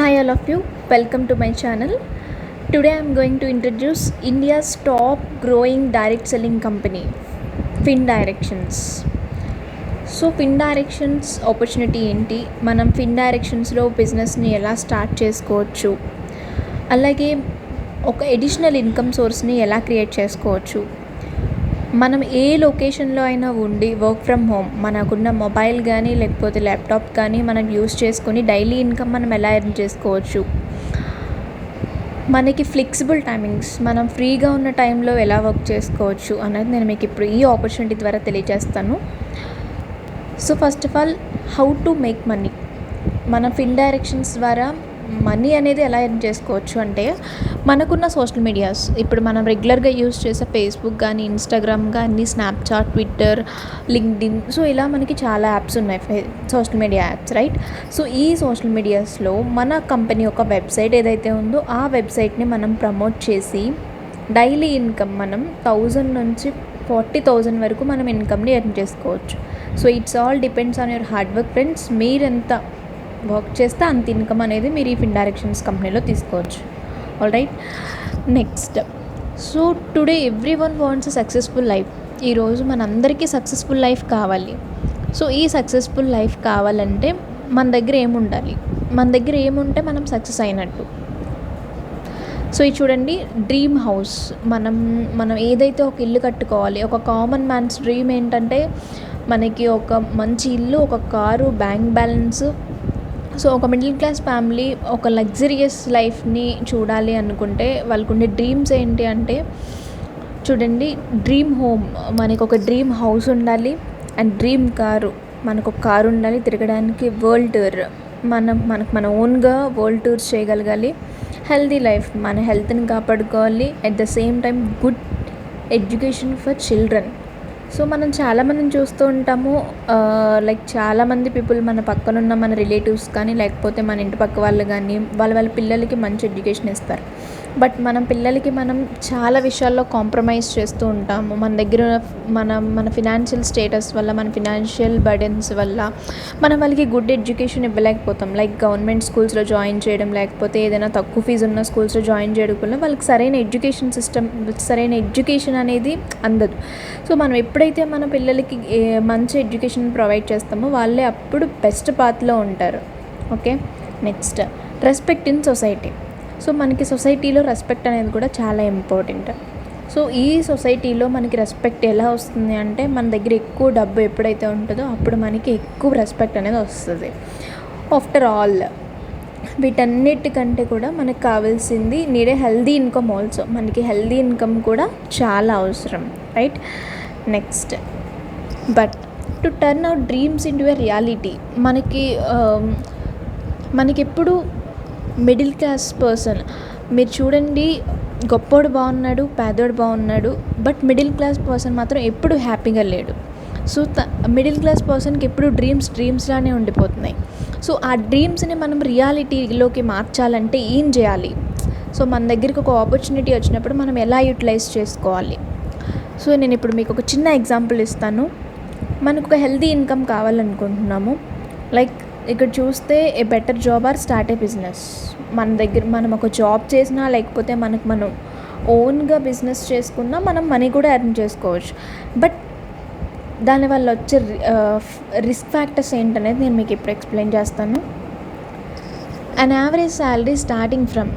Hi all of you, welcome to my channel. Today I am going to introduce India's top growing direct selling company, FinDirections. So FinDirections opportunity ఏంటి, మనం FinDirectionsలో బిజినెస్ని ఎలా start చేసుకోవచ్చు, అలాగే ఒక additional income సోర్స్ని ఎలా create చేసుకోవచ్చు, మనం ఏ లొకేషన్లో అయినా ఉండి వర్క్ ఫ్రమ్ హోమ్ మనకున్న మొబైల్ కానీ లేకపోతే ల్యాప్టాప్ కానీ మనం యూస్ చేసుకొని డైలీ ఇన్కమ్ మనం ఎలా ఎర్న్ చేసుకోవచ్చు, మనకి ఫ్లెక్సిబుల్ టైమింగ్స్ మనం ఫ్రీగా ఉన్న టైంలో ఎలా వర్క్ చేసుకోవచ్చు అనేది నేను మీకు ఇప్పుడు ఈ ఆపర్చునిటీ ద్వారా తెలియజేస్తాను. So first of all, how to make money. మన FinDirections ద్వారా మనీ అనేది ఎలా ఎర్న్ చేసుకోవచ్చు అంటే, మనకున్న సోషల్ మీడియాస్ ఇప్పుడు మనం రెగ్యులర్గా యూస్ చేసే ఫేస్బుక్ కానీ, ఇన్స్టాగ్రామ్ కానీ, స్నాప్చాట్, ట్విట్టర్, లింక్డ్ఇన్, సో ఇలా మనకి చాలా యాప్స్ ఉన్నాయి, social media apps, right. So ఈ సోషల్ మీడియాస్లో మన కంపెనీ ఒక వెబ్సైట్ ఏదైతే ఉందో ఆ వెబ్సైట్ని మనం ప్రమోట్ చేసి డైలీ ఇన్కమ్ మనం 1000 నుంచి 40,000 వరకు మనం ఇన్కమ్ని ఎర్న్ చేసుకోవచ్చు. So it's all depends on your hard work friends. మీరెంత వర్క్ చేస్తే అంత ఇన్కమ్ అనేది మీరు ఈ FinDirections కంపెనీలో తీసుకోవచ్చు. All right, next. So today every one wants a successful life. ఈరోజు మనందరికీ సక్సెస్ఫుల్ లైఫ్ కావాలి. సో ఈ సక్సెస్ఫుల్ లైఫ్ కావాలంటే మన దగ్గర ఏముండాలి, మన దగ్గర ఏముంటే మనం సక్సెస్ అయినట్టు. సో ఇది చూడండి, డ్రీమ్ హౌస్. మనం ఏదైతే ఒక ఇల్లు కట్టుకోవాలి, ఒక కామన్ మ్యాన్స్ డ్రీమ్ ఏంటంటే మనకి ఒక మంచి ఇల్లు, ఒక కారు, బ్యాంక్ బ్యాలెన్స్. సో ఒక మిడిల్ క్లాస్ ఫ్యామిలీ ఒక లగ్జరియస్ లైఫ్ని చూడాలి అనుకుంటే వాళ్ళకు ఉండే డ్రీమ్స్ ఏంటి అంటే, చూడండి, డ్రీమ్ హోమ్, మనకు ఒక డ్రీమ్ హౌస్ ఉండాలి, అండ్ డ్రీమ్ కారు, మనకు ఒక కారు ఉండాలి తిరగడానికి, వరల్డ్ టూర్, మన ఓన్గా వరల్డ్ టూర్స్ చేయగలగాలి, హెల్తీ లైఫ్, మన హెల్త్ని కాపాడుకోవాలి, at the same time good education for children. So మనం చాలామందిని చూస్తూ ఉంటాము, లైక్ చాలామంది పీపుల్ మన పక్కనున్న మన రిలేటివ్స్ కానీ లేకపోతే మన ఇంటి పక్క వాళ్ళు కానీ వాళ్ళ పిల్లలకి మంచి ఎడ్యుకేషన్ ఇస్తారు. బట్ మనం పిల్లలకి మనం చాలా విషయాల్లో కాంప్రమైజ్ చేస్తూ ఉంటాము. మన దగ్గర మన ఫినాన్షియల్ స్టేటస్ వల్ల, మన ఫినాన్షియల్ బర్డెన్స్ వల్ల మనం వాళ్ళకి గుడ్ ఎడ్యుకేషన్ ఇవ్వలేకపోతాం. లైక్ గవర్నమెంట్ స్కూల్స్లో జాయిన్ చేయడం, లేకపోతే ఏదైనా తక్కువ ఫీజు ఉన్న స్కూల్స్లో జాయిన్ చేయడం వల్ల వాళ్ళకి సరైన ఎడ్యుకేషన్ అనేది అందదు. సో మనం ఎప్పుడైతే మన పిల్లలకి మంచి ఎడ్యుకేషన్ ప్రొవైడ్ చేస్తామో వాళ్ళే అప్పుడు బెస్ట్ పాత్లో ఉంటారు. Okay, next, respect in society. So మనకి సొసైటీలో రెస్పెక్ట్ అనేది కూడా చాలా ఇంపార్టెంట్. సో ఈ సొసైటీలో మనకి రెస్పెక్ట్ ఎలా వస్తుంది అంటే, మన దగ్గర ఎక్కువ డబ్బు ఎప్పుడైతే ఉంటుందో అప్పుడు మనకి ఎక్కువ రెస్పెక్ట్ అనేది వస్తుంది. ఆఫ్టర్ ఆల్, వీటన్నిటికంటే కూడా మనకు కావాల్సింది నీడే హెల్దీ ఇన్కమ్ ఆల్సో. మనకి హెల్దీ ఇన్కమ్ కూడా చాలా అవసరం, right. Next, but to turn our dreams into a reality, మనకెప్పుడు మిడిల్ క్లాస్ పర్సన్, మీరు చూడండి, గొప్పోడు బాగున్నాడు, పేదోడు బాగున్నాడు, బట్ మిడిల్ క్లాస్ పర్సన్ మాత్రం ఎప్పుడు హ్యాపీగా లేడు. సో మిడిల్ క్లాస్ పర్సన్కి ఎప్పుడు డ్రీమ్స్లానే ఉండిపోతున్నాయి. సో ఆ డ్రీమ్స్ని మనం రియాలిటీలోకి మార్చాలంటే ఏం చేయాలి? సో మన దగ్గరికి ఒక ఆపర్చునిటీ వచ్చినప్పుడు మనం ఎలా యూటిలైజ్ చేసుకోవాలి? సో నేను ఇప్పుడు మీకు ఒక చిన్న ఎగ్జాంపుల్ ఇస్తాను. మనకు ఒక హెల్తీ ఇన్కమ్ కావాలనుకుంటున్నాము, లైక్ ఇక్కడ చూస్తే ఏ better job or start A business. మనం ఒక జాబ్ చేసినా లేకపోతే మనం ఓన్గా బిజినెస్ చేసుకున్నా మనం మనీ కూడా ఎర్న్ చేసుకోవచ్చు. బట్ దానివల్ల వచ్చే రిస్క్ ఫ్యాక్టర్స్ ఏంటనేది నేను మీకు ఇప్పుడు ఎక్స్ప్లెయిన్ చేస్తాను. And average salary starting from,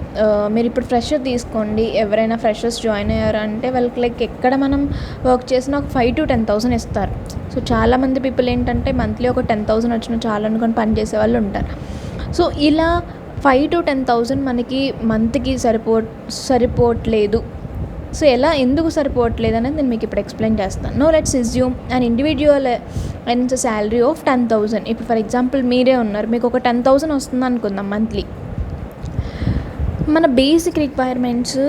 మీరు ఇప్పుడు ఫ్రెషర్ తీసుకోండి, ఎవరైనా ఫ్రెషర్స్ జాయిన్ అయ్యారు అంటే వాళ్ళకి లైక్ ఎక్కడ మనం వర్క్ చేసినా ఒక 5,000 to 10,000 ఇస్తారు. సో చాలామంది పీపుల్ ఏంటంటే మంత్లీ ఒక 10,000 వచ్చినా చాలా అనుకొని పని చేసే వాళ్ళు ఉంటారు. సో ఇలా 5,000 to 10,000 మనకి మంత్కి సరిపోవట్లేదు. సో ఎందుకు సరిపోవట్లేదు అనేది నేను మీకు ఇప్పుడు ఎక్స్ప్లెయిన్ చేస్తాను. No let's assume an individual earns salary of 10,000. ఇప్పుడు ఫర్ ఎగ్జాంపుల్ మీరే ఉన్నారు, మీకు ఒక 10,000 వస్తుంది అనుకుందాం మంత్లీ. మన బేసిక్ రిక్వైర్మెంట్స్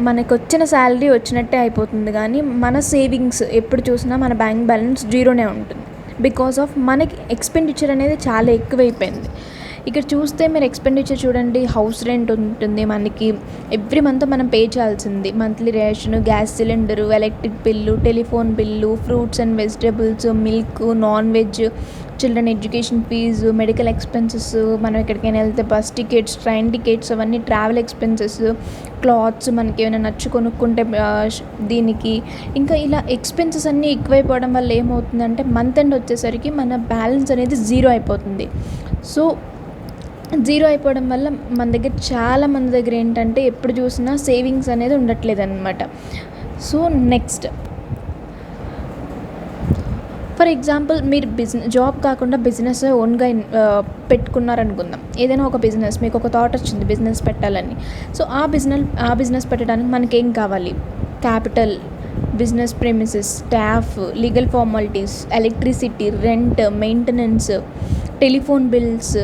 మనకు వచ్చిన శాలరీ వచ్చినట్టే అయిపోతుంది, కానీ మన సేవింగ్స్ ఎప్పుడు చూసినా మన బ్యాంక్ బ్యాలెన్స్ జీరోనే ఉంటుంది. బికాస్ ఆఫ్ మనకి ఎక్స్పెండిచర్ అనేది చాలా ఎక్కువైపోయింది. ఇక్కడ చూస్తే మీరు ఎక్స్పెండిచర్ చూడండి, హౌస్ రెంట్ ఉంటుంది మనకి, ఎవ్రీ మంత్ మనం పే చేయాల్సింది, monthly ration, gas cylinder, electric bill, telephone bill, fruits and vegetables, milk, non veg, children education fees, medical expenses, మనం ఎక్కడికైనా వెళ్తే బస్ టికెట్స్, ట్రైన్ టికెట్స్, అవన్నీ ట్రావెల్ ఎక్స్పెన్సెస్, క్లాత్స్ మనకి ఏమైనా నచ్చి కొనుక్కుంటే దీనికి, ఇంకా ఇలా ఎక్స్పెన్సెస్ అన్నీ ఎక్కువైపోవడం వల్ల ఏమవుతుందంటే మంత్ ఎండ్ వచ్చేసరికి మన బ్యాలెన్స్ అనేది జీరో అయిపోతుంది. సో జీరో అయిపోవడం వల్ల మన దగ్గర చాలా మంది దగ్గర ఏంటంటే ఎప్పుడు చూసినా సేవింగ్స్ అనేది ఉండట్లేదు అనమాట. సో నెక్స్ట్, ఫర్ ఎగ్జాంపుల్ మీరు జాబ్ కాకుండా బిజినెస్ ఓన్గా పెట్టుకున్నారనుకుందాం. ఏదైనా ఒక బిజినెస్, మీకు ఒక థాట్ వచ్చింది బిజినెస్ పెట్టాలని. సో ఆ బిజినెస్ పెట్టడానికి మనకేం కావాలి? Capital, business premises, staff, legal formalities, electricity, rent, maintenance, telephone bills,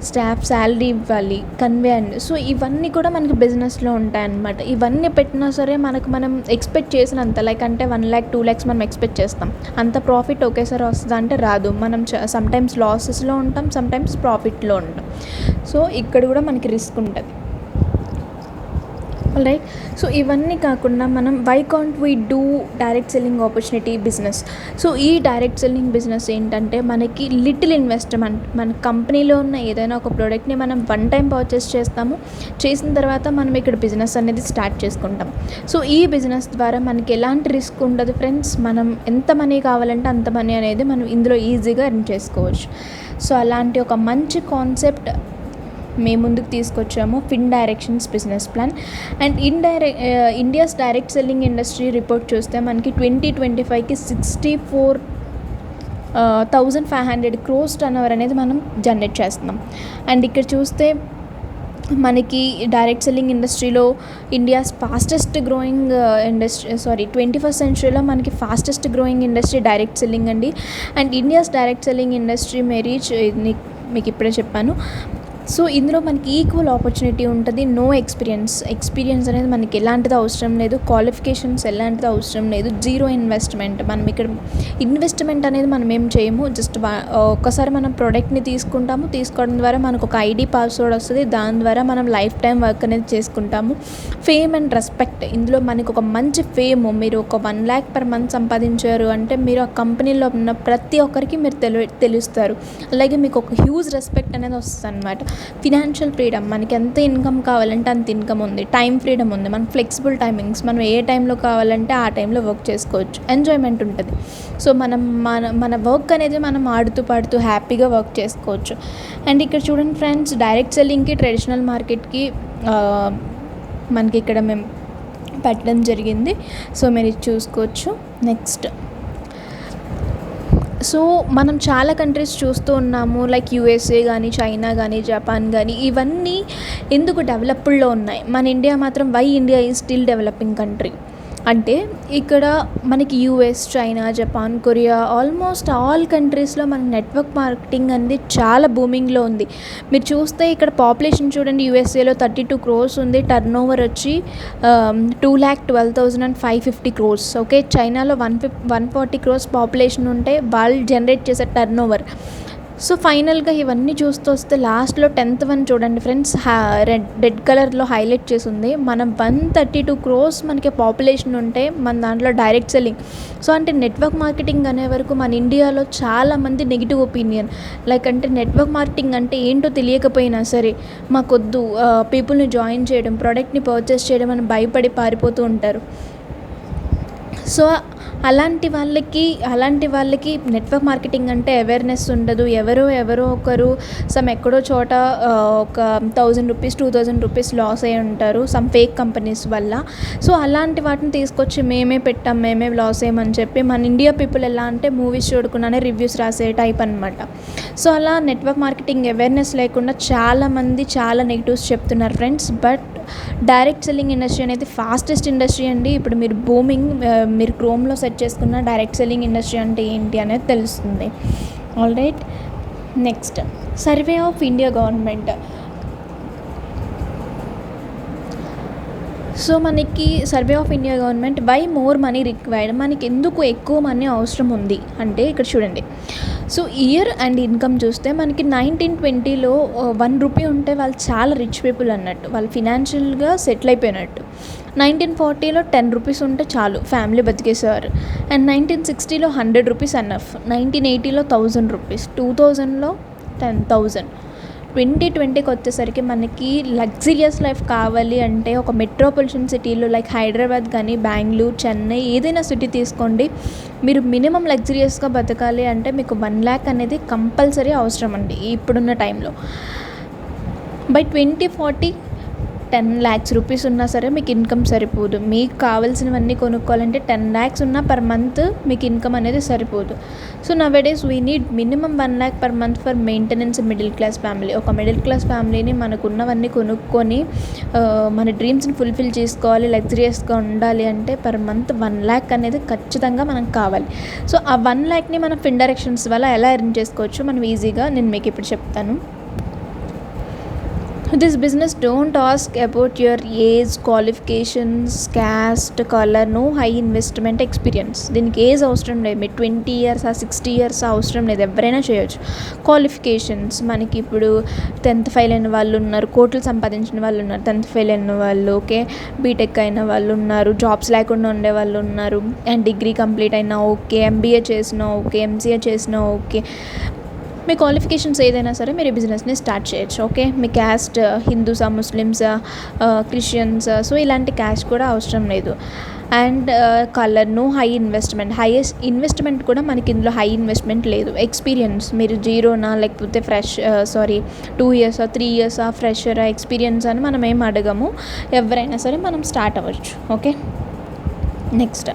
staff salary ఇవ్వాలి, కన్వేయన్స్. సో ఇవన్నీ కూడా మనకి బిజినెస్లో ఉంటాయన్నమాట. ఇవన్నీ పెట్టినా సరే మనం ఎక్స్పెక్ట్ చేసినంత, లైక్ అంటే 1 lakh 2 lakhs మనం ఎక్స్పెక్ట్ చేస్తాం. అంత ప్రాఫిట్ ఒకేసారి వస్తుందా అంటే రాదు. మనం సమ్టైమ్స్ లాసెస్లో ఉంటాం, సమ్టైమ్స్ ప్రాఫిట్లో ఉంటాం. సో ఇక్కడ కూడా మనకి రిస్క్ ఉంటుంది. రైట్. సో ఇవన్నీ కాకుండా మనం why can't we do direct selling opportunity business. So ఈ డైరెక్ట్ సెల్లింగ్ బిజినెస్ ఏంటంటే మనకి లిటిల్ ఇన్వెస్ట్మెంట్, మన కంపెనీలో ఉన్న ఏదైనా ఒక ప్రోడక్ట్ని మనం 1 time పర్చేస్ చేస్తాము. చేసిన తర్వాత మనం ఇక్కడ బిజినెస్ అనేది స్టార్ట్ చేసుకుంటాం. సో ఈ బిజినెస్ ద్వారా మనకి ఎలాంటి రిస్క్ ఉండదు ఫ్రెండ్స్. మనం ఎంత మనీ కావాలంటే అంత మనీ అనేది మనం ఇందులో ఈజీగా ఎర్న్ చేసుకోవచ్చు. సో అలాంటి ఒక మంచి కాన్సెప్ట్ మేము ముందుకు తీసుకొచ్చాము, Fin Directions business plan. And India's direct selling industry report చూస్తే మనకి 2025కి 64,500 crores టర్నోవర్ అనేది మనం జనరేట్ చేస్తున్నాం. అండ్ ఇక్కడ చూస్తే మనకి డైరెక్ట్ సెల్లింగ్ ఇండస్ట్రీలో India's fastest growing industry 21st centuryలో మనకి fastest growing industry direct selling అండి. And India's direct selling industry may reach, మీకు ఇప్పుడే చెప్పాను. సో ఇందులో మనకి ఈక్వల్ ఆపర్చునిటీ ఉంటుంది. నో ఎక్స్పీరియన్స్ అనేది మనకి ఎలాంటిది అవసరం లేదు, క్వాలిఫికేషన్స్ ఎలాంటిది అవసరం లేదు, జీరో ఇన్వెస్ట్మెంట్. మనం ఇక్కడ ఇన్వెస్ట్మెంట్ అనేది మనం ఏం చేయము, జస్ట్ ఒక్కసారి మనం ప్రోడక్ట్ని తీసుకోవడం ద్వారా మనకు ఒక ఐడి పాస్వర్డ్ వస్తుంది. దాని ద్వారా మనం లైఫ్ టైం వర్క్ అనేది చేసుకుంటాము. ఫేమ్ అండ్ రెస్పెక్ట్, ఇందులో మనకు ఒక మంచి ఫేమ్, మీరు ఒక 1 lakh per month సంపాదించారు అంటే మీరు ఆ కంపెనీలో ఉన్న ప్రతి ఒక్కరికి మీరు తెలుస్తారు. అలాగే మీకు ఒక హ్యూజ్ రెస్పెక్ట్ అనేది వస్తుంది అనమాట. ఫినాన్షియల్ ఫ్రీడమ్, మనకి ఎంత ఇన్కమ్ కావాలంటే అంత ఇన్కమ్ ఉంది. టైం ఫ్రీడమ్ ఉంది, మన ఫ్లెక్సిబుల్ టైమింగ్స్, మనం ఏ టైంలో కావాలంటే ఆ టైంలో వర్క్ చేసుకోవచ్చు. ఎంజాయ్మెంట్ ఉంటుంది. సో మన వర్క్ అనేది మనం ఆడుతూ పాడుతూ హ్యాపీగా వర్క్ చేసుకోవచ్చు. అండ్ ఇక్కడ చూడండి ఫ్రెండ్స్, డైరెక్ట్ సెల్లింగ్కి, ట్రెడిషనల్ మార్కెట్కి మనకి ఇక్కడ మేము పెట్టడం జరిగింది. సో మీరు ఇది చూసుకోవచ్చు. నెక్స్ట్, సో మనం చాలా కంట్రీస్ చూస్తూ ఉన్నాము, లైక్ USA కానీ, చైనా కానీ, జపాన్ కానీ, ఇవన్నీ ఎందుకు డెవలప్డ్లో ఉన్నాయి. మన ఇండియా మాత్రం why India is still developing country అంటే, ఇక్కడ మనకి US, China, Japan, Korea, almost all కంట్రీస్లో మన నెట్వర్క్ మార్కెటింగ్ అనేది చాలా బూమింగ్లో ఉంది. మీరు చూస్తే ఇక్కడ పాపులేషన్ చూడండి, USAలో 32 crores ఉంది, టర్నోవర్ వచ్చి 2,12,550 crores. ఓకే, చైనాలో 140 crores పాపులేషన్ ఉంటే వాళ్ళు జనరేట్ చేసే టర్నోవర్. సో ఫైనల్గా ఇవన్నీ చూస్తూ వస్తే లాస్ట్లో 10th one చూడండి ఫ్రెండ్స్, రెడ్ కలర్లో హైలైట్ చేసి ఉంది. మనం 132 crores మనకి పాపులేషన్ ఉంటే మన దాంట్లో డైరెక్ట్ సెల్లింగ్. సో అంటే నెట్వర్క్ మార్కెటింగ్ అనే వరకు మన ఇండియాలో చాలామంది నెగిటివ్ ఒపీనియన్, లైక్ అంటే నెట్వర్క్ మార్కెటింగ్ అంటే ఏంటో తెలియకపోయినా సరే మాకొద్దు, పీపుల్ని జాయిన్ చేయడం, ప్రోడక్ట్ని పర్చేస్ చేయడం అని భయపడి పారిపోతూ ఉంటారు. సో అలాంటి వాళ్ళకి నెట్వర్క్ మార్కెటింగ్ అంటే అవేర్నెస్ ఉండదు. ఎవరో ఒకరు ఎక్కడో చోట ఒక 1,000 rupees 2,000 rupees లాస్ అయ్యి ఉంటారు సమ్ ఫేక్ కంపెనీస్ వల్ల. సో అలాంటి వాటిని తీసుకొచ్చి మేమే లాస్ అయ్యామని చెప్పి మన ఇండియా పీపుల్ ఎలా అంటే మూవీస్ చూడకుండానే రివ్యూస్ రాసే టైప్ అనమాట. సో అలా నెట్వర్క్ మార్కెటింగ్ అవేర్నెస్ లేకుండా చాలామంది చాలా నెగిటివ్స్ చెప్తున్నారు friends. But direct selling industry అనేది ఫాస్టెస్ట్ ఇండస్ట్రీ అండి. ఇప్పుడు మీరు మీరు క్రోమ్లో సెర్చ్ చేసుకున్న డైరెక్ట్ సెల్లింగ్ ఇండస్ట్రీ అంటే ఏంటి అనేది తెలుస్తుంది. All right. Next, survey of India government. So మనకి survey of India government why more money required, మనకి ఎందుకు ఎక్కువ మనీ అవసరం ఉంది అంటే ఇక్కడ చూడండి. సో ఇయర్ అండ్ ఇన్కమ్ చూస్తే మనకి 1920లో 1 rupee ఉంటే వాళ్ళు చాలా రిచ్ పీపుల్ అన్నట్టు, వాళ్ళు ఫినాన్షియల్గా సెటిల్ అయిపోయినట్టు. 1940లో 10 రూపీస్ ఉంటే చాలు, ఫ్యామిలీ బతికేసేవారు. అండ్ 1960లో 100 రూపీస్ ఎనఫ్, 1980లో 1000 రూపీస్, 2000లో 10,000. 2020కి వచ్చేసరికి మనకి లగ్జరియస్ లైఫ్ కావాలి అంటే ఒక మెట్రోపాలిటన్ సిటీలో లైక్ హైదరాబాద్ కానీ, బెంగళూరు, చెన్నై, ఏదైనా సిటీ తీసుకోండి, మీరు మినిమం లగ్జరియస్గా బతకాలి అంటే మీకు 1 lakh అనేది కంపల్సరీ అవసరం అండి ఇప్పుడున్న టైంలో. బై 2040 10 lakhs రూపీస్ ఉన్నా సరే మీకు ఇన్కమ్ సరిపోదు. మీకు కావాల్సినవన్నీ కొనుక్కోవాలంటే 10 lakhs ఉన్నా పర్ మంత్ మీకు ఇన్కమ్ అనేది సరిపోదు. So nowadays we need minimum 1 lakh per month for maintenance middle class family. ఒక మిడిల్ క్లాస్ ఫ్యామిలీని మనకున్నవన్నీ కొనుక్కొని మన డ్రీమ్స్ని ఫుల్ఫిల్ చేసుకోవాలి, లగ్జరియస్గా ఉండాలి అంటే పర్ మంత్ 1 lakh అనేది ఖచ్చితంగా మనకు కావాలి. సో ఆ 1 lakhని మనం ఫిన్ డైరెక్షన్స్ వల్ల ఎలా ఎర్న్ చేసుకోవచ్చు మనం ఈజీగా నేను మీకు ఇప్పుడు చెప్తాను. This business don't ask about your age, qualifications, caste, color, no high investment experience. దీనికి ఏజ్ అవసరం లేదు, మీరు 20 years 60 years అవసరం లేదు, ఎవరైనా చేయొచ్చు. క్వాలిఫికేషన్స్ మనకి ఇప్పుడు 10th ఫెయిల్ అయిన వాళ్ళు ఉన్నారు, కోట్లు సంపాదించిన వాళ్ళు ఉన్నారు, 10th ఫెయిల్ అయిన వాళ్ళు, ఓకే, బీటెక్ అయిన వాళ్ళు ఉన్నారు, జాబ్స్ లేకుండా ఉండే వాళ్ళు ఉన్నారు, అండ్ డిగ్రీ కంప్లీట్ అయినా ఓకే, ఎంబీఏ చేసినా ఓకే, ఎంసీఏ చేసినా ఓకే. మీ క్వాలిఫికేషన్స్ ఏదైనా సరే మీరు ఈ బిజినెస్ని స్టార్ట్ చేయొచ్చు. ఓకే, మీ క్యాస్ట్ హిందూసా, ముస్లిమ్సా, క్రిస్టియన్స్, సో ఇలాంటి క్యాస్ట్ కూడా అవసరం లేదు. అండ్ కలర్ను హై ఇన్వెస్ట్మెంట్ కూడా మనకి ఇందులో హై ఇన్వెస్ట్మెంట్ లేదు. ఎక్స్పీరియన్స్ మీరు జీరోనా లేకపోతే 2 years 3 years ఫ్రెషరా, ఎక్స్పీరియన్స్ అని మనం ఏం అడగము, ఎవరైనా సరే మనం స్టార్ట్ అవ్వచ్చు. ఓకే, నెక్స్ట్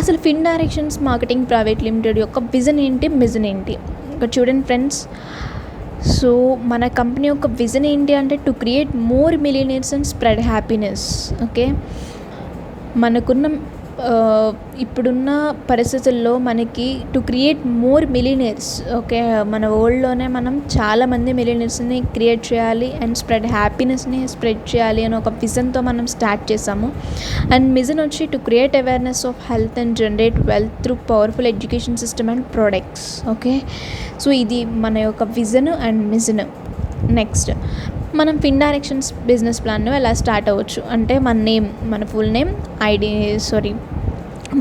అసలు ఫిన్ డైరెక్షన్స్ మార్కెటింగ్ ప్రైవేట్ లిమిటెడ్ యొక్క విజన్ ఏంటి, మిషన్ ఏంటి? ఇక్కడ చూడండి ఫ్రెండ్స్. సో మన కంపెనీ యొక్క విజన్ ఏంటి అంటే to create more millionaires and spread happiness. Okay, మనకున్న ఇప్పుడున్న పరిస్థితుల్లో మనకి to create more millionaires, okay, మన వరల్డ్లోనే మనం చాలామంది మిలియనర్స్ని క్రియేట్ చేయాలి అండ్ స్ప్రెడ్ హ్యాపీనెస్ని స్ప్రెడ్ చేయాలి అని ఒక విజన్తో మనం స్టార్ట్ చేసాము. అండ్ మిషన్ వచ్చి to create awareness of health and generate wealth through powerful education system and products. Okay, so ఇది మన యొక్క విజన్ అండ్ మిషన్. నెక్స్ట్ మనం ఫిన్ డైరెక్షన్స్ బిజినెస్ ప్లాన్ను ఎలా స్టార్ట్ అవ్వచ్చు అంటే మన నేమ్, మన ఫుల్ నేమ్,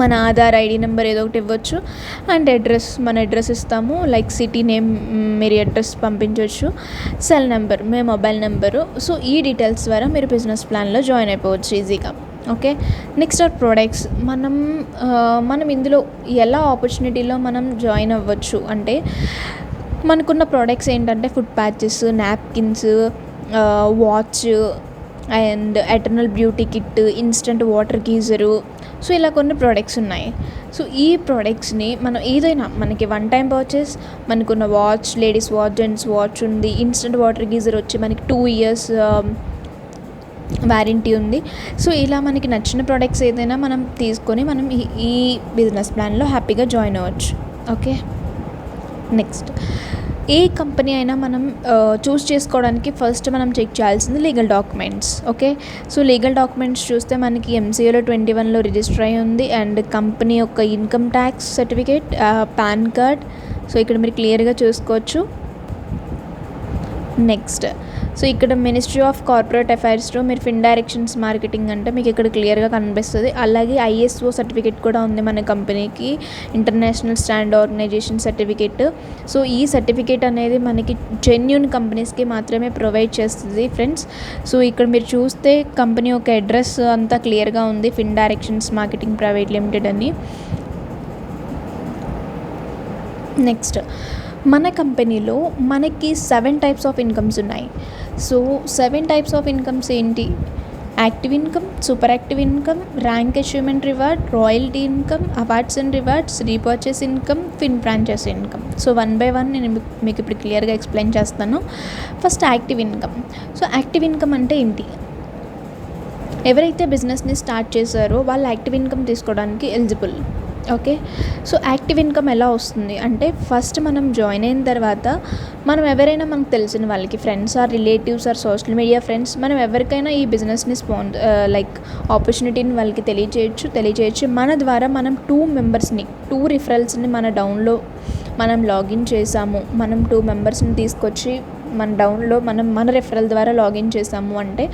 మన ఆధార్ ఐడి నెంబర్ ఏదో ఒకటి ఇవ్వచ్చు. అండ్ అడ్రస్, మన అడ్రస్ ఇస్తాము, లైక్ సిటీ నేమ్ మీరు అడ్రస్ పంపించవచ్చు, సెల్ నెంబర్ మీ మొబైల్ నెంబరు. సో ఈ డీటెయిల్స్ ద్వారా మీరు బిజినెస్ ప్లాన్లో జాయిన్ అయిపోవచ్చు ఈజీగా. Okay, next our products. మనం ఇందులో ఎలా ఆపర్చునిటీలో మనం జాయిన్ అవ్వచ్చు అంటే మనకున్న ప్రోడక్ట్స్ ఏంటంటే food patches, napkins, watch and eternal beauty kit, instant water geyser. So ఇలా కొన్ని ప్రోడక్ట్స్ ఉన్నాయి. సో ఈ ప్రోడక్ట్స్ని మనం ఏదైనా మనకి 1 time పర్చేస్, మనకున్న watch, ladies watch, gents watch ఉంది, ఇన్స్టెంట్ వాటర్ గీజర్ వచ్చి మనకి 2 years వారంటీ ఉంది. సో ఇలా మనకి నచ్చిన ప్రోడక్ట్స్ ఏదైనా మనం తీసుకొని మనం ఈ బిజినెస్ ప్లాన్లో హ్యాపీగా జాయిన్ అవ్వచ్చు. ఓకే, నెక్స్ట్ ఏ కంపెనీ అయినా మనం చూస్ చేసుకోవడానికి ఫస్ట్ మనం చెక్ చేయాల్సింది legal documents. Okay, so legal documents చూస్తే మనకి ఎంసీఏలో 21లో రిజిస్టర్ అయి ఉంది. అండ్ కంపెనీ యొక్క income tax certificate, pan card, so ఇక్కడ మీరు క్లియర్గా చూసుకోవచ్చు. నెక్స్ట్ సో ఇక్కడ మినిస్ట్రీ ఆఫ్ కార్పొరేట్ అఫైర్స్లో మీరు ఫిన్ డైరెక్షన్స్ మార్కెటింగ్ అంటే మీకు ఇక్కడ క్లియర్గా కనిపిస్తుంది. అలాగే ఐఎస్ఓ సర్టిఫికేట్ కూడా ఉంది మన కంపెనీకి, international stand organization certificate. So ఈ సర్టిఫికేట్ అనేది మనకి జెన్యూన్ కంపెనీస్కి మాత్రమే ప్రొవైడ్ చేస్తుంది ఫ్రెండ్స్. సో ఇక్కడ మీరు చూస్తే కంపెనీ యొక్క అడ్రస్ అంతా క్లియర్గా ఉంది, Fin Directions Marketing Private Limited అని. నెక్స్ట్ మన కంపెనీలో మనకి 7 types ఆఫ్ ఇన్కమ్స్ ఉన్నాయి. సో 7 types ఆఫ్ ఇన్కమ్స్ ఏంటి? Active income, super active income, rank achievement reward, royalty income, awards and rewards, repurchase income, Fin franchise income. So 1 by 1 నేను మీకు ఇప్పుడు క్లియర్గా ఎక్స్ప్లెయిన్ చేస్తాను. First active income. So active income అంటే ఏంటి? ఎవరైతే బిజినెస్ని స్టార్ట్ చేశారో వాళ్ళు యాక్టివ్ ఇన్కమ్ తీసుకోవడానికి eligible. Okay, so active income ఎలా వస్తుంది అంటే ఫస్ట్ మనం జాయిన్ అయిన తర్వాత మనం ఎవరైనా మనకు తెలిసిన వాళ్ళకి, friends or relatives or social media friends, మనం ఎవరికైనా ఈ బిజినెస్ని లైక్ ఆపర్చునిటీని వాళ్ళకి తెలియచేయచ్చు. మన ద్వారా మనం 2 రిఫరల్స్ని మన డౌన్లో మనం లాగిన్ చేసాము. మనం 2 members తీసుకొచ్చి మన డౌన్లో మన రెఫరల్ ద్వారా లాగిన్ చేసాము అంటే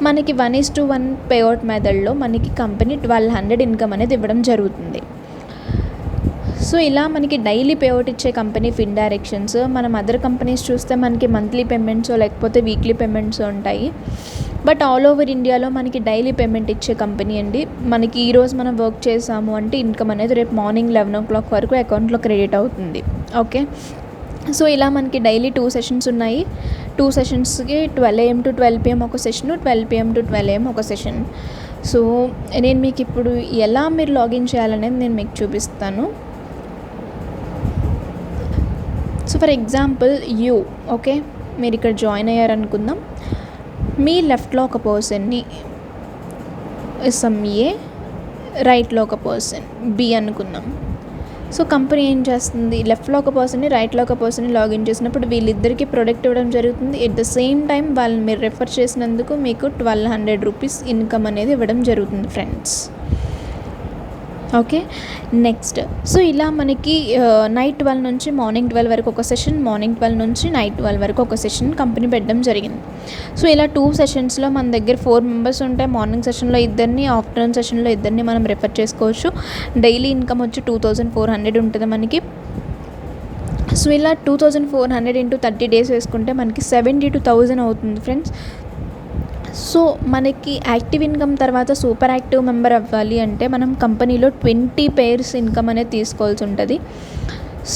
మనకి 1:1 పేఅవుట్ మెథడ్లో మనకి కంపెనీ 1200 ఇన్కమ్ అనేది ఇవ్వడం జరుగుతుంది. సో ఇలా మనకి డైలీ పేఅవుట్ ఇచ్చే కంపెనీ ఫిన్ డైరెక్షన్స్. మనం అదర్ కంపెనీస్ చూస్తే మనకి మంత్లీ పేమెంట్స్ లేకపోతే వీక్లీ పేమెంట్స్ ఉంటాయి. బట్ ఆల్ ఓవర్ ఇండియాలో మనకి డైలీ పేమెంట్ ఇచ్చే కంపెనీ అండి. మనకి ఈరోజు మనం వర్క్ చేసాము అంటే ఇన్కమ్ అనేది రేపు మార్నింగ్ 11 o'clock వరకు అకౌంట్లో క్రెడిట్ అవుతుంది. ఓకే, సో ఇలా మనకి డైలీ 2 సెషన్స్ ఉన్నాయి. 2 సెషన్స్కి 12 AM to 12 PM ఒక సెషన్, 12 PM to 12 AM ఒక సెషన్. సో నేను మీకు ఇప్పుడు ఎలా మీరు లాగిన్ చేయాలనేది నేను మీకు చూపిస్తాను. సో ఫర్ ఎగ్జాంపుల్ ఓకే, మీరు ఇక్కడ జాయిన్ అయ్యారనుకుందాం. మీ లెఫ్ట్లో ఒక పర్సన్ని ఏ, రైట్లో ఒక పర్సన్ బి అనుకుందాం. సో కంపెనీ ఏం చేస్తుంది, లెఫ్ట్లో ఒక పర్సన్ని రైట్లో ఒక పర్సన్ని లాగిన్ చేసినప్పుడు వీళ్ళిద్దరికీ ప్రొడక్ట్ ఇవ్వడం జరుగుతుంది. ఎట్ ద సేమ్ టైం వాళ్ళని మీరు రెఫర్ చేసినందుకు మీకు 1200 రూపీస్ ఇన్కమ్ అనేది ఇవ్వడం జరుగుతుంది ఫ్రెండ్స్. ఓకే, నెక్స్ట్ సో ఇలా మనకి నైట్ 12 నుంచి మార్నింగ్ 12 వరకు ఒక సెషన్, మార్నింగ్ 12 నుంచి నైట్ 12 వరకు ఒక సెషన్ కంపెనీ పెట్టడం జరిగింది. సో ఇలా 2 సెషన్స్లో మన దగ్గర 4 మెంబర్స్ ఉంటాయి. మార్నింగ్ సెషన్లో ఇద్దరిని, ఆఫ్టర్నూన్ సెషన్లో ఇద్దరిని మనం రెఫర్ చేసుకోవచ్చు. డైలీ ఇన్కమ్ వచ్చి 2400 ఉంటుంది మనకి. సో ఇలా 2400 into 30 days వేసుకుంటే మనకి 72,000 అవుతుంది ఫ్రెండ్స్. సో మనకి యాక్టివ్ ఇన్కమ్ తర్వాత సూపర్ యాక్టివ్ మెంబర్ అవ్వాలి అంటే మనం కంపెనీలో 20 pairs ఇన్కమ్ అనేది తీసుకోవాల్సి ఉంటుంది.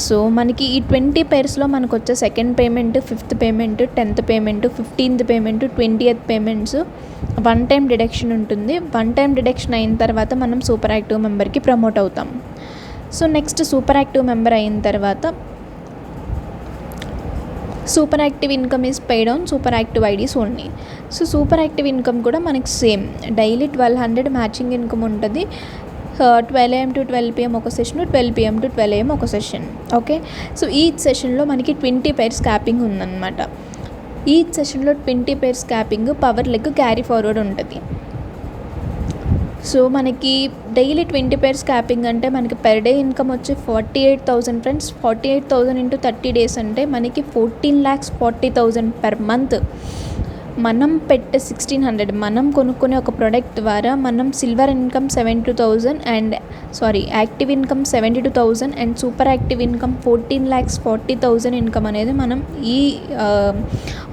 సో మనకి ఈ 20 pairsలో మనకు వచ్చే second payment, 5th payment, 10th payment, 15th payment, 20th payments 1 time deduction ఉంటుంది. 1 time డిడక్షన్ అయిన తర్వాత మనం సూపర్ యాక్టివ్ మెంబర్కి ప్రమోట్ అవుతాం. So next super active member అయిన తర్వాత super active income is paid on super active IDs only. So super active income కూడా మనకి same daily 1200 matching income ఉంటుంది. 12 AM to 12 PM ఒక సెషన్, 12 PM to 12 AM ఒక session. Okay, so ఈ సెషన్లో మనకి 20 pairs క్యాపింగ్ ఉందన్నమాట. ఈ సెషన్లో 20 pairs capping power leg carry forward ఉంటుంది. సో మనకి డైలీ 20 pairs క్యాపింగ్ అంటే మనకి పర్ డే ఇన్కమ్ వచ్చి 48,000 ఫ్రెండ్స్. 48,000 into 30 days అంటే మనకి 14,40,000 per month. మనం పెట్టే 1,600 మనం కొనుక్కునే ఒక ప్రోడక్ట్ ద్వారా మనం silver income 72,000 and active income 72,000 and super active income 14,40,000 income అనేది మనం ఈ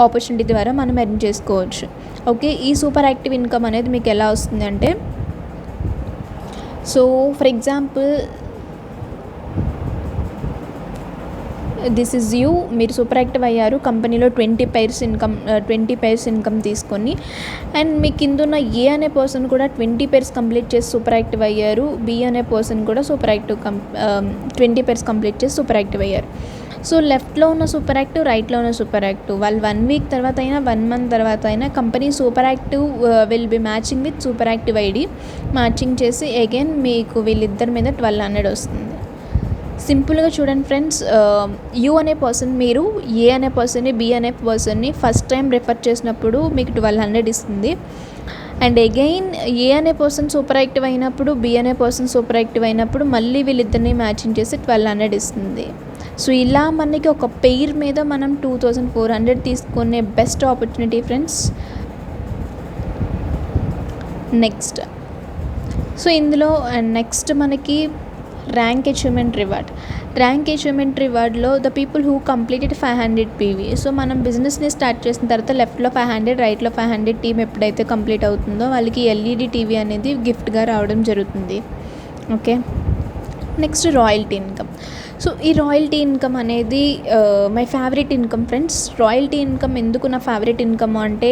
ఆపర్చునిటీ ద్వారా మనం ఎర్న్ చేసుకోవచ్చు. ఓకే, ఈ సూపర్ యాక్టివ్ ఇన్కమ్ అనేది మీకు ఎలా వస్తుంది అంటే, so for example this is మీరు సూపర్ యాక్టివ్ అయ్యారు కంపెనీలో 20 pairs ఇన్కమ్ తీసుకొని, అండ్ మీ కింద ఉన్న ఏ అనే పర్సన్ కూడా 20 pairs కంప్లీట్ చేసి సూపర్ యాక్టివ్ అయ్యారు. బి అనే పర్సన్ కూడా 20 pairs కంప్లీట్ చేసి సూపర్ యాక్టివ్ అయ్యారు. సో లెఫ్ట్లో ఉన్న సూపర్ యాక్టివ్, రైట్లో ఉన్న సూపర్ యాక్టివ్ వాళ్ళు 1 week తర్వాత అయినా 1 month తర్వాత అయినా company super active will be matching with super active ID matching చేసి అగైన్ మీకు వీళ్ళిద్దరి మీద 1200 వస్తుంది. సింపుల్గా చూడండి ఫ్రెండ్స్, యూ అనే పర్సన్ మీరు ఏ అనే పర్సన్ని, బి అనే పర్సన్ని ఫస్ట్ టైం రెఫర్ చేసినప్పుడు మీకు 1200 ఇస్తుంది. అండ్ అగైన్ ఏ అనే పర్సన్ సూపర్ యాక్టివ్ అయినప్పుడు, బి అనే పర్సన్ సూపర్ యాక్టివ్ అయినప్పుడు మళ్ళీ వీళ్ళిద్దరిని మ్యాచింగ్ చేసి 1200 ఇస్తుంది. సో ఇలా మనకి ఒక పెయిర్ మీద మనం 2400 తీసుకునే best opportunity friends. Next so ఇందులో నెక్స్ట్ మనకి ర్యాంక్ అచీవ్మెంట్ రివార్డ్లో the people who completed 500 PV. So మనం బిజినెస్ని స్టార్ట్ చేసిన తర్వాత లెఫ్ట్లో 500, రైట్లో 500 టీమ్ ఎప్పుడైతే కంప్లీట్ అవుతుందో వాళ్ళకి LED TV అనేది గిఫ్ట్గా రావడం జరుగుతుంది. Okay, next royalty income. So ఈ రాయల్టీ ఇన్కమ్ అనేది my favourite income friends. Royalty income ఎందుకు నా ఫేవరెట్ ఇన్కమ్ అంటే,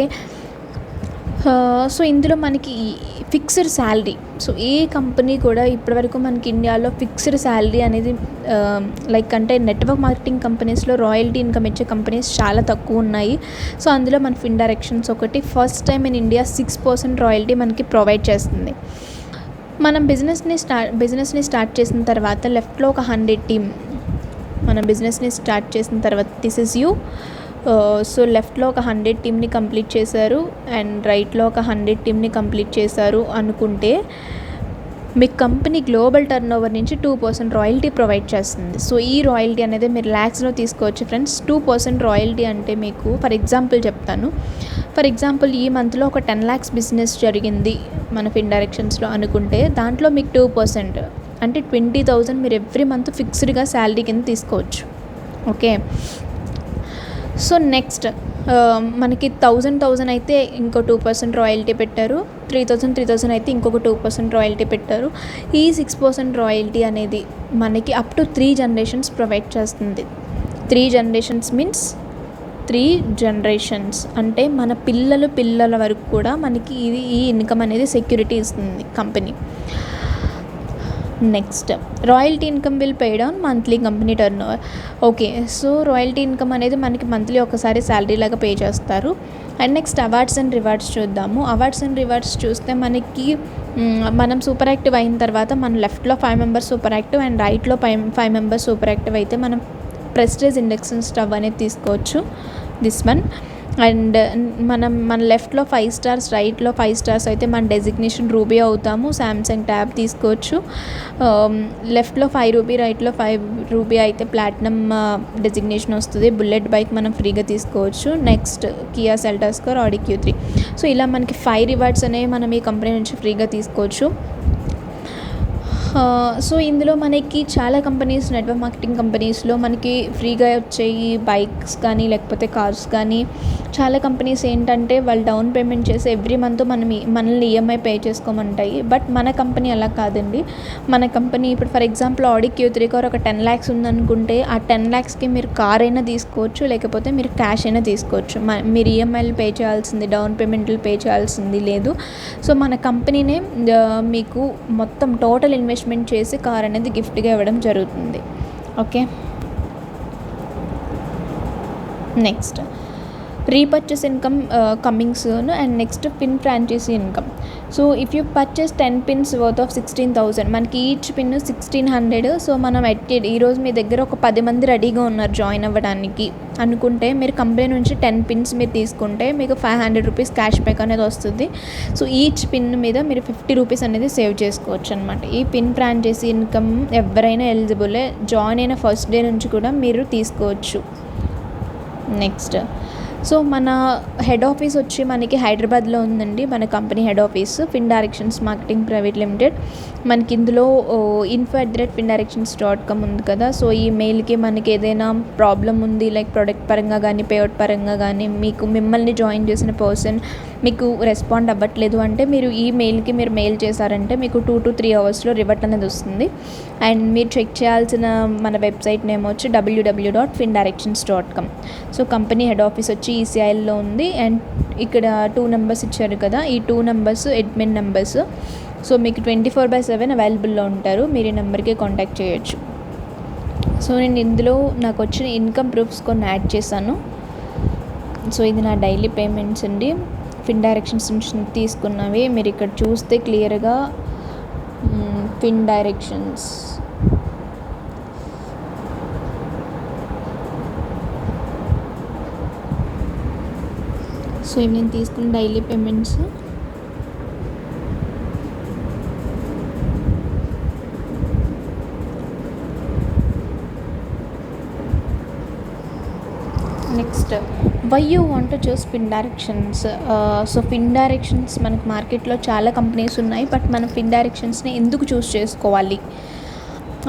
సో ఇందులో మనకి ఫిక్స్డ్ శాలరీ. సో ఏ కంపెనీ కూడా ఇప్పటివరకు మనకి ఇండియాలో ఫిక్స్డ్ శాలరీ అనేది లైక్ అంటే నెట్వర్క్ మార్కెటింగ్ కంపెనీస్లో రాయల్టీ ఇన్కమ్ ఇచ్చే కంపెనీస్ చాలా తక్కువ ఉన్నాయి. సో అందులో మన ఫిన్ డైరెక్షన్స్ ఒకటి first time in India 6% royalty మనకి ప్రొవైడ్ చేస్తుంది. మనం బిజినెస్ని స్టార్ట్ చేసిన తర్వాత లెఫ్ట్లో ఒక 100 టీమ్ మనం బిజినెస్ని స్టార్ట్ చేసిన తర్వాత దిస్ ఇస్ యూ. సో లెఫ్ట్లో ఒక 100 టీమ్ని కంప్లీట్ చేశారు అండ్ రైట్లో ఒక 100 టీమ్ని కంప్లీట్ చేశారు అనుకుంటే మీ కంపెనీ గ్లోబల్ టర్నోవర్ నుంచి 2% రాయల్టీ ప్రొవైడ్ చేస్తుంది. సో ఈ రాయల్టీ అనేది మీరు ల్యాక్స్లో తీసుకోవచ్చు ఫ్రెండ్స్. 2% రాయల్టీ అంటే మీకు ఫర్ ఎగ్జాంపుల్ చెప్తాను. ఫర్ ఎగ్జాంపుల్ ఈ మంత్లో ఒక 10 lakhs బిజినెస్ జరిగింది మన ఫిన్ డైరెక్షన్స్లో అనుకుంటే, దాంట్లో మీకు 2% అంటే 20,000 మీరు ఎవ్రీ మంత్ ఫిక్స్డ్గా శాలరీ కింద తీసుకోవచ్చు. ఓకే, సో నెక్స్ట్ మనకి 1,000 అయితే ఇంకో 2% రాయల్టీ పెట్టారు, 3,000 అయితే ఇంకొక 2% రాయల్టీ పెట్టారు. ఈ 6% రాయల్టీ అనేది మనకి అప్ టు 3 generations ప్రొవైడ్ చేస్తుంది. 3 generations మీన్స్ 3 generations అంటే మన పిల్లల వరకు కూడా మనకి ఈ ఇన్కమ్ అనేది సెక్యూరిటీ ఇస్తుంది company. Next royalty income will paid on monthly company turn over. Okay, so royalty income అనేది మనకి మంత్లీ ఒకసారి శాలరీ లాగా పే చేస్తారు. And next awards and rewards చూద్దాము. అవార్డ్స్ అండ్ రివార్డ్స్ చూస్తే మనకి మనం సూపర్ యాక్టివ్ అయిన తర్వాత మన లెఫ్ట్లో 5 members సూపర్ యాక్టివ్ అండ్ రైట్లో 5 members సూపర్ యాక్టివ్ అయితే మనం ప్రెస్టేజ్ ఇండక్షన్ స్టవ్ అనేది తీసుకోవచ్చు, దిస్ వన్. అండ్ మన లెఫ్ట్లో 5 stars, రైట్లో 5 stars అయితే మన డెసిగ్నేషన్ రూబీ అవుతాము. సామ్సంగ్ ట్యాబ్ తీసుకోవచ్చు. లెఫ్ట్లో 5 రూబీ, రైట్లో 5 రూబీ అయితే ప్లాటినం డెసిగ్నేషన్ వస్తుంది. బుల్లెట్ బైక్ మనం ఫ్రీగా తీసుకోవచ్చు. Next Kia Seltos or Audi Q3. So ఇలా మనకి 5 రివార్డ్స్ అనేవి మనం ఈ కంపెనీ నుంచి ఫ్రీగా తీసుకోవచ్చు. సో ఇందులో మనకి చాలా కంపెనీస్, నెట్వర్క్ మార్కెటింగ్ కంపెనీస్లో మనకి ఫ్రీగా వచ్చేయి బైక్స్ కానీ లేకపోతే కార్స్ కానీ. చాలా కంపెనీస్ ఏంటంటే వాళ్ళు డౌన్ పేమెంట్ చేసి ఎవ్రీ మంత్ మనల్ని ఈఎంఐ పే చేసుకోమంటాయి. బట్ మన కంపెనీ అలా కాదండి. మన కంపెనీ ఇప్పుడు for example Audi Q3 car ఒక 10 lakhs ఉందనుకుంటే ఆ 10 lakhsకి మీరు కార్ అయినా తీసుకోవచ్చు, లేకపోతే మీరు క్యాష్ అయినా తీసుకోవచ్చు. మీరు ఈఎంఐలు పే చేయాల్సింది, డౌన్ పేమెంట్లు పే చేయాల్సింది లేదు. సో మన కంపెనీనే మీకు మొత్తం టోటల్ ఇన్వెస్ట్మెంట్ చేసి కార్ అనేది గిఫ్ట్గా ఇవ్వడం జరుగుతుంది. Okay, next repurchase income coming soon. And next pin franchisee income. So if you purchase 10 pins worth of 16,000, మనకి ఈచ్ పిన్ 1,600. సో మనం ఈరోజు మీ దగ్గర ఒక 10 మంది రెడీగా ఉన్నారు జాయిన్ అవ్వడానికి అనుకుంటే, మీరు కంపెనీ నుంచి 10 pins మీరు తీసుకుంటే మీకు 500 rupees క్యాష్ బ్యాక్ అనేది వస్తుంది. సో ఈచ్ పిన్ మీద మీరు 50 rupees అనేది సేవ్ చేసుకోవచ్చు అనమాట. ఈ పిన్ ఫ్రాంచైజీ ఇన్కమ్ ఎవరైనా ఎలిజిబులే, జాయిన్ అయిన ఫస్ట్ డే నుంచి కూడా మీరు తీసుకోవచ్చు. నెక్స్ట్ సో మన హెడ్ ఆఫీస్ వచ్చి మనకి హైదరాబాద్లో ఉందండి. మన కంపెనీ హెడ్ ఆఫీస్ ఫిన్ డైరెక్షన్స్ మార్కెటింగ్ ప్రైవేట్ లిమిటెడ్. మనకి ఇందులో info@findirections.com ఉంది కదా. సో ఈ మెయిల్కి మనకి ఏదైనా ప్రాబ్లం ఉంది లైక్ ప్రొడక్ట్ పరంగా కానీ పేఅవుట్ పరంగా కానీ, మిమ్మల్ని జాయిన్ చేసిన పర్సన్ మీకు రెస్పాండ్ అవ్వట్లేదు అంటే మీరు ఈ మెయిల్కి మీరు మెయిల్ చేశారంటే మీకు 2 to 3 hours రివర్ట్ అనేది వస్తుంది. అండ్ మీరు చెక్ చేయాల్సిన మన వెబ్సైట్ నేమ్ వచ్చి www.findirections.com. So company head office వచ్చి ECILలో ఉంది. అండ్ ఇక్కడ 2 numbers ఇచ్చారు కదా, ఈ 2 numbers అడ్మిన్ నెంబర్స్. సో మీకు 24/7 అవైలబుల్లో ఉంటారు. మీరు ఈ నెంబర్కి కాంటాక్ట్ చేయొచ్చు. సో నేను ఇందులో నాకు వచ్చిన ఇన్కమ్ ప్రూఫ్స్ కొన్ని యాడ్ చేశాను. సో ఇది నా డైలీ పేమెంట్స్ అండి, ఫిన్ డైరెక్షన్స్ నుంచి తీసుకున్నవి. మీరు ఇక్కడ చూస్తే క్లియర్గా ఫిన్ డైరెక్షన్స్ సో ఇవి నేను తీసుకున్న daily payments. Next why you want to choose Fin Directions. So Fin Directions మనకి మార్కెట్లో చాలా కంపెనీస్ ఉన్నాయి, బట్ మనం ఫిన్ డైరెక్షన్స్ని ఎందుకు చూస్ చేసుకోవాలి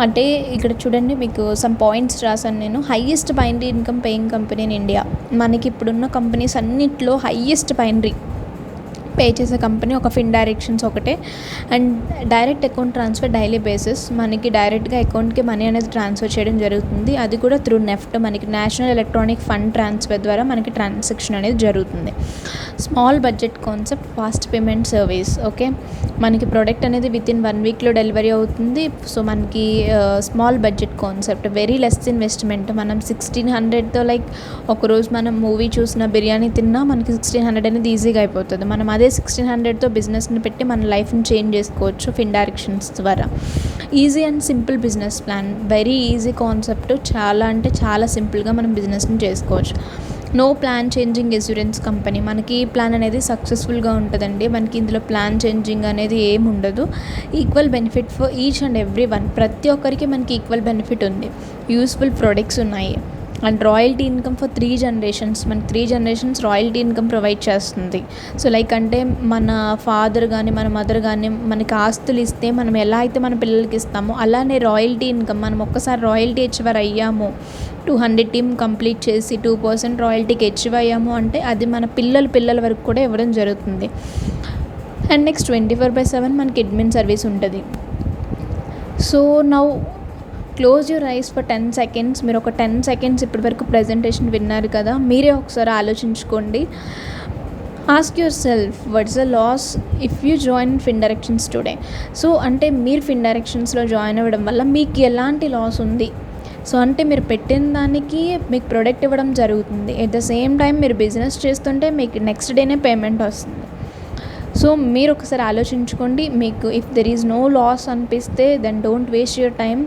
అంటే ఇక్కడ చూడండి, మీకు సమ్ పాయింట్స్ రాసాను నేను. Highest binary income paying company in India. మనకి ఇప్పుడున్న కంపెనీస్ అన్నిట్లో హైయెస్ట్ బైనరీ పే చేసే కంపెనీ ఒక ఫిన్ డైరెక్షన్స్ ఒకటే. And direct account transfer daily basis మనకి డైరెక్ట్గా అకౌంట్కి మనీ అనేది ట్రాన్స్ఫర్ చేయడం జరుగుతుంది. అది కూడా త్రూ నెఫ్ట్, మనకి నేషనల్ ఎలక్ట్రానిక్ ఫండ్ ట్రాన్స్ఫర్ ద్వారా మనకి ట్రాన్సాక్షన్ అనేది జరుగుతుంది. Small budget concept, fast payment service. Okay, మనకి ప్రోడక్ట్ అనేది వితిన్ 1 weekలో డెలివరీ అవుతుంది. సో మనకి small budget concept, very less investment. మనం 1,600తో లైక్ ఒకరోజు మనం మూవీ చూసిన, బిర్యానీ తిన్నా మనకి 1,600 అనేది ఈజీగా అయిపోతుంది. మనం అదే 1,600తో బిజినెస్ని పెట్టి మన లైఫ్ని చేంజ్ చేసుకోవచ్చు ఫిన్ డైరెక్షన్స్ ద్వారా. Easy and simple business plan, very easy concept. చాలా అంటే చాలా సింపుల్గా మనం బిజినెస్ని చేసుకోవచ్చు. No plan changing insurance company. మనకి ప్లాన్ అనేది సక్సెస్ఫుల్గా ఉంటుందండి. మనకి ఇందులో ప్లాన్ చేంజింగ్ అనేది ఏమి ఉండదు. Equal benefit for each and every one. ప్రతి ఒక్కరికి మనకి ఈక్వల్ బెనిఫిట్ ఉంది. యూస్ఫుల్ ప్రొడక్ట్స్ ఉన్నాయి. And royalty income for 3 generations. మనకి 3 జనరేషన్స్ రాయల్టీ ఇన్కమ్ ప్రొవైడ్ చేస్తుంది. సో లైక్ అంటే మన ఫాదర్ కానీ మన మదర్ కానీ మనకి ఆస్తులు ఇస్తే మనం ఎలా అయితే మన పిల్లలకి ఇస్తామో అలానే రాయల్టీ ఇన్కమ్, మనం ఒక్కసారి రాయల్టీ అచీవర్ అయ్యాము, 200 టీమ్ కంప్లీట్ చేసి 2% రాయల్టీకి అచీవ్ అయ్యాము అంటే అది మన పిల్లల వరకు కూడా ఇవ్వడం జరుగుతుంది. అండ్ నెక్స్ట్ 24/7 మనకి అడ్మిన్ సర్వీస్ ఉంటుంది. So now close your eyes for 10 seconds. మీరు ఒక 10 సెకండ్స్ ఇప్పటి వరకు ప్రజెంటేషన్ విన్నారు కదా, మీరే ఒకసారి ఆలోచించుకోండి. Ask yourself what's the loss if you join Fin Directions today. So అంటే మీరు ఫిన్ డైరెక్షన్స్లో జాయిన్ అవ్వడం వల్ల మీకు ఎలాంటి లాస్ ఉంది? సో అంటే మీరు పెట్టిన దానికి మీకు ప్రొడక్ట్ ఇవ్వడం జరుగుతుంది. ఎట్ ద సేమ్ టైం మీరు బిజినెస్ చేస్తుంటే మీకు నెక్స్ట్ డేనే పేమెంట్ వస్తుంది. సో మీరు ఒకసారి ఆలోచించుకోండి. మీకు if there is no loss అనిపిస్తే then don't waste your time.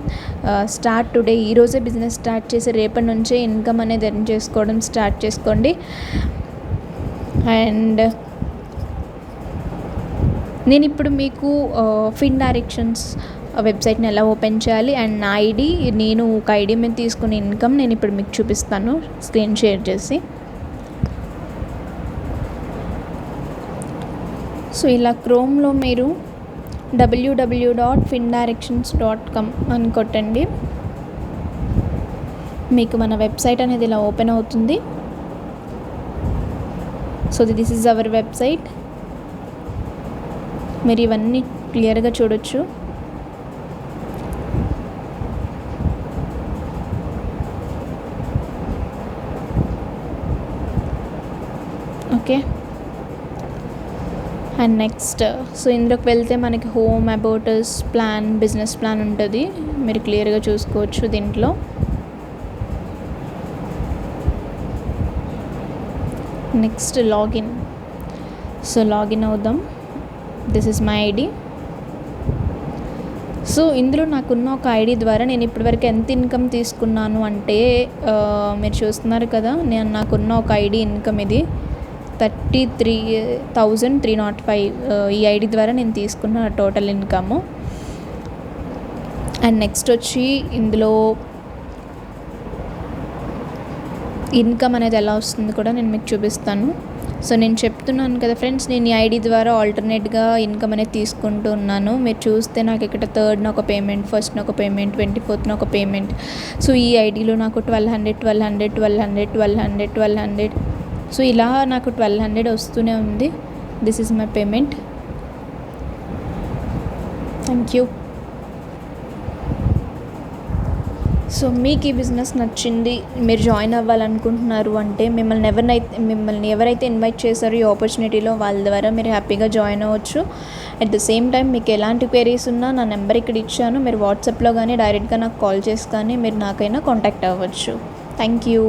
Start today. ఈరోజే బిజినెస్ స్టార్ట్ చేసి రేపటి నుంచే ఇన్కమ్ అనేది ఎర్న్ చేసుకోవడం స్టార్ట్ చేసుకోండి. అండ్ నేను ఇప్పుడు మీకు ఫిన్ డైరెక్షన్స్ వెబ్సైట్ని ఎలా ఓపెన్ చేయాలి అండ్ నా ఐడి, నేను ఒక ఐడి మీద తీసుకునే ఇన్కమ్ నేను ఇప్పుడు మీకు చూపిస్తాను స్క్రీన్ షేర్ చేసి. సో ఇలా క్రోమ్లో మీరు www.findirections.com అని కొట్టండి. మీకు మన వెబ్సైట్ అనేది ఇలా ఓపెన్ అవుతుంది. So this is our website. మీరు ఇవన్నీ క్లియర్గా చూడొచ్చు. ఓకే. అండ్ నెక్స్ట్ సో ఇందులోకి వెళ్తే మనకి home, about us, plan, business plan ఉంటుంది. మీరు క్లియర్గా చూసుకోవచ్చు దీంట్లో. Next login. సో లాగిన్ అవుదాం. This is my ID. So ఇందులో నాకున్న ఒక ఐడి ద్వారా నేను ఇప్పటివరకు ఎంత ఇన్కమ్ తీసుకున్నాను అంటే మీరు చూస్తున్నారు కదా, నాకున్న ఒక ఐడి ఇన్కమ్ ఇది 33,305. ఈ ఐడి ద్వారా నేను తీసుకున్న టోటల్ ఇన్కమ్. అండ్ నెక్స్ట్ వచ్చి ఇందులో ఇన్కమ్ అనేది ఎలా వస్తుంది కూడా నేను మీకు చూపిస్తాను. సో నేను చెప్తున్నాను కదా ఫ్రెండ్స్, నేను ఈ ఐడి ద్వారా ఆల్టర్నేట్గా ఇన్కమ్ అనేది తీసుకుంటూ ఉన్నాను. మీరు చూస్తే నాకు ఇక్కడ 3rd ఒక పేమెంట్, 1st ఒక పేమెంట్, 24th ఒక పేమెంట్. సో ఈ ఐడిలో నాకు 1200. సో ఇలా నాకు 1200 వస్తూనే ఉంది. This is my payment. Thank you. So మీకు ఈ బిజినెస్ నచ్చింది, మీరు జాయిన్ అవ్వాలనుకుంటున్నారు అంటే మిమ్మల్ని ఎవరైతే ఇన్వైట్ చేశారో ఈ ఆపర్చునిటీలో వాళ్ళ ద్వారా మీరు హ్యాపీగా జాయిన్ అవ్వచ్చు. అట్ ద సేమ్ టైం మీకు ఎలాంటి క్వైరీస్ ఉన్నా నా నెంబర్ ఇక్కడ ఇచ్చాను. మీరు వాట్సాప్లో కానీ డైరెక్ట్గా నాకు కాల్ చేసి కానీ మీరు నాకైనా కాంటాక్ట్ అవ్వచ్చు. Thank you.